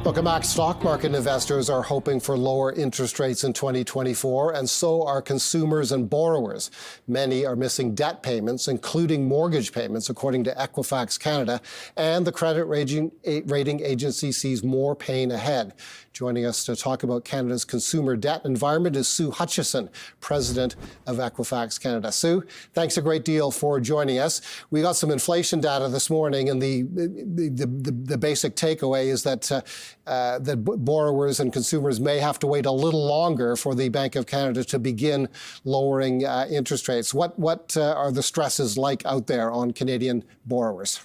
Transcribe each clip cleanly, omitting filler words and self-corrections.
Welcome back. Stock market investors are hoping for lower interest rates in 2024, and so are consumers and borrowers. Many are missing debt payments, including mortgage payments, according to Equifax Canada, and the credit rating agency sees more pain ahead. Joining us to talk about Canada's consumer debt environment is Sue Hutchison, president of Equifax Canada. Sue, thanks a great deal for joining us. We got some inflation data this morning, and the basic takeaway is that that borrowers and consumers may have to wait a little longer for the Bank of Canada to begin lowering interest rates. What are the stresses like out there on Canadian borrowers?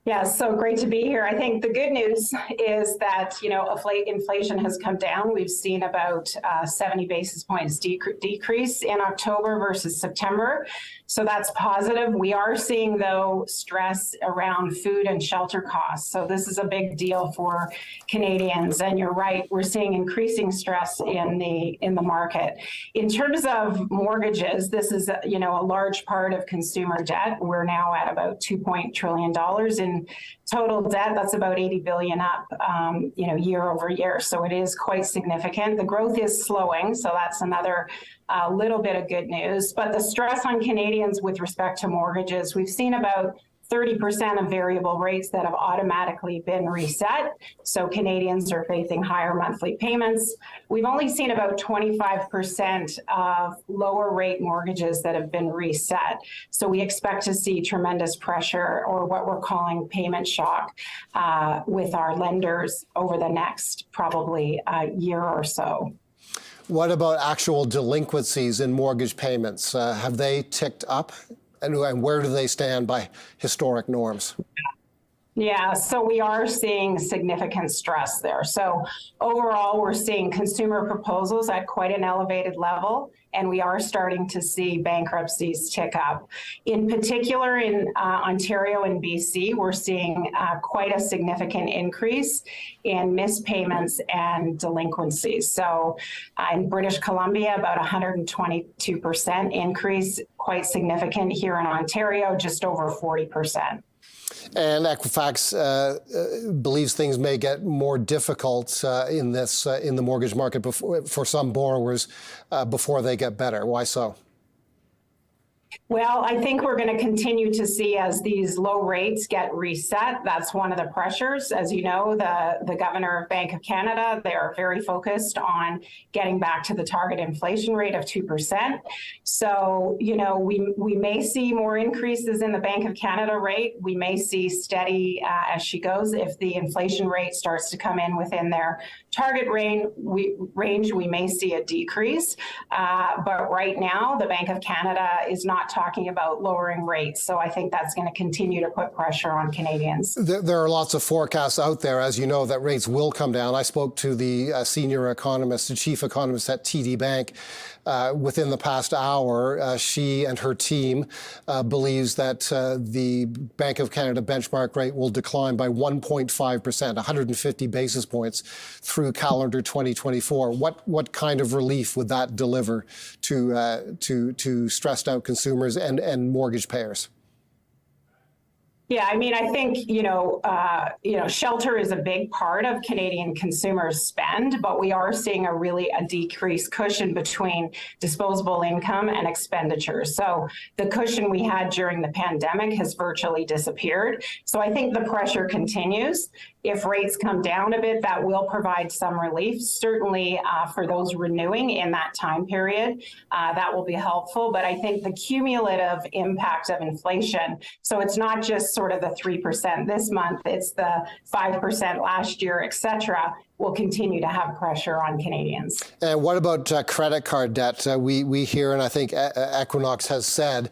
Yeah, so great to be here. I think the good news is that, inflation has come down. We've seen about 70 basis points decrease in October versus September. So that's positive. We are seeing, though, stress around food and shelter costs. So this is a big deal for Canadians. And you're right, we're seeing increasing stress in the market. In terms of mortgages, this is, a large part of consumer debt. We're now at about $2 trillion in total debt. That's about $80 billion up, year over year. So it is quite significant. The growth is slowing, so that's another little bit of good news. But the stress on Canadians with respect to mortgages, we've seen about 30% of variable rates that have automatically been reset. So Canadians are facing higher monthly payments. We've only seen about 25% of lower rate mortgages that have been reset. So we expect to see tremendous pressure, or what we're calling payment shock, with our lenders over the next probably year or so. What about actual delinquencies in mortgage payments? Have they ticked up? And where do they stand by historic norms? Yeah, so we are seeing significant stress there. So overall, we're seeing consumer proposals at quite an elevated level, and we are starting to see bankruptcies tick up. In particular, in Ontario and BC, we're seeing quite a significant increase in missed payments and delinquencies. So in British Columbia, about 122% increase, quite significant. Here in Ontario, just over 40%. And Equifax believes things may get more difficult in the mortgage market for some borrowers before they get better. Why so? Well, I think we're going to continue to see, as these low rates get reset, that's one of the pressures. As you know, the governor of Bank of Canada, they're very focused on getting back to the target inflation rate of 2%. So, we may see more increases in the Bank of Canada rate. We may see steady as she goes. If the inflation rate starts to come in within their target range, we may see a decrease. But right now, the Bank of Canada is not talking about lowering rates. So I think that's going to continue to put pressure on Canadians. There are lots of forecasts out there, as you know, that rates will come down. I spoke to the senior economist, the chief economist at TD Bank within the past hour. She and her team believes that the Bank of Canada benchmark rate will decline by 1.5%, 150 basis points through calendar 2024. What kind of relief would that deliver to stressed out consumers and mortgage payers? Yeah, I mean, I think, shelter is a big part of Canadian consumers' spend, but we are seeing a decreased cushion between disposable income and expenditures. So the cushion we had during the pandemic has virtually disappeared. So I think the pressure continues. If rates come down a bit, that will provide some relief. Certainly for those renewing in that time period, that will be helpful. But I think the cumulative impact of inflation, so it's not just sort of the 3% this month, it's the 5% last year, et cetera, will continue to have pressure on Canadians. And what about credit card debt? We hear, and I think Equinox has said,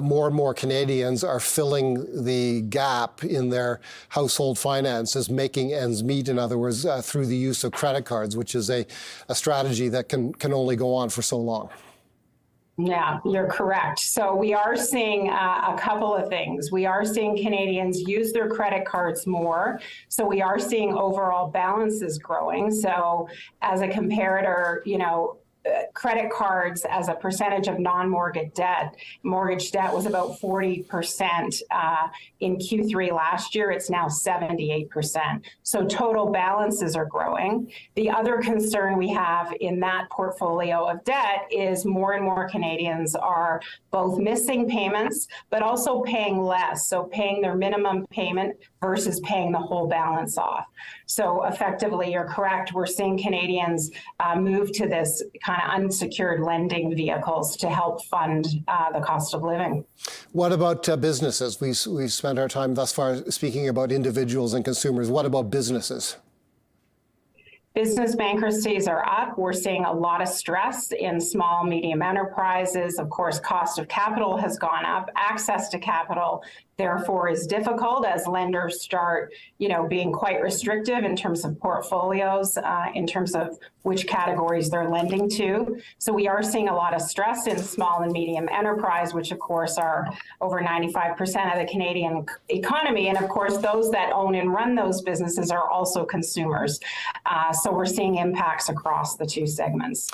more and more Canadians are filling the gap in their household finances, making ends meet, in other words, through the use of credit cards, which is a strategy that can only go on for so long. Yeah, you're correct. So we are seeing a couple of things. We are seeing Canadians use their credit cards more. So we are seeing overall balances growing. So as a comparator, credit cards as a percentage of non-mortgage debt. Mortgage debt was about 40% in Q3 last year. It's now 78%. So total balances are growing. The other concern we have in that portfolio of debt is more and more Canadians are both missing payments, but also paying less. So paying their minimum payment versus paying the whole balance off. So effectively, you're correct. We're seeing Canadians move to this kind of unsecured lending vehicles to help fund the cost of living. What about businesses? We've spent our time thus far speaking about individuals and consumers. What about businesses? Business bankruptcies are up. We're seeing a lot of stress in small, medium enterprises. Of course, cost of capital has gone up. Access to capital, therefore, is difficult as lenders start, being quite restrictive in terms of portfolios, in terms of which categories they're lending to. So we are seeing a lot of stress in small and medium enterprise, which of course are over 95% of the Canadian economy. And of course, those that own and run those businesses are also consumers. So we're seeing impacts across the two segments.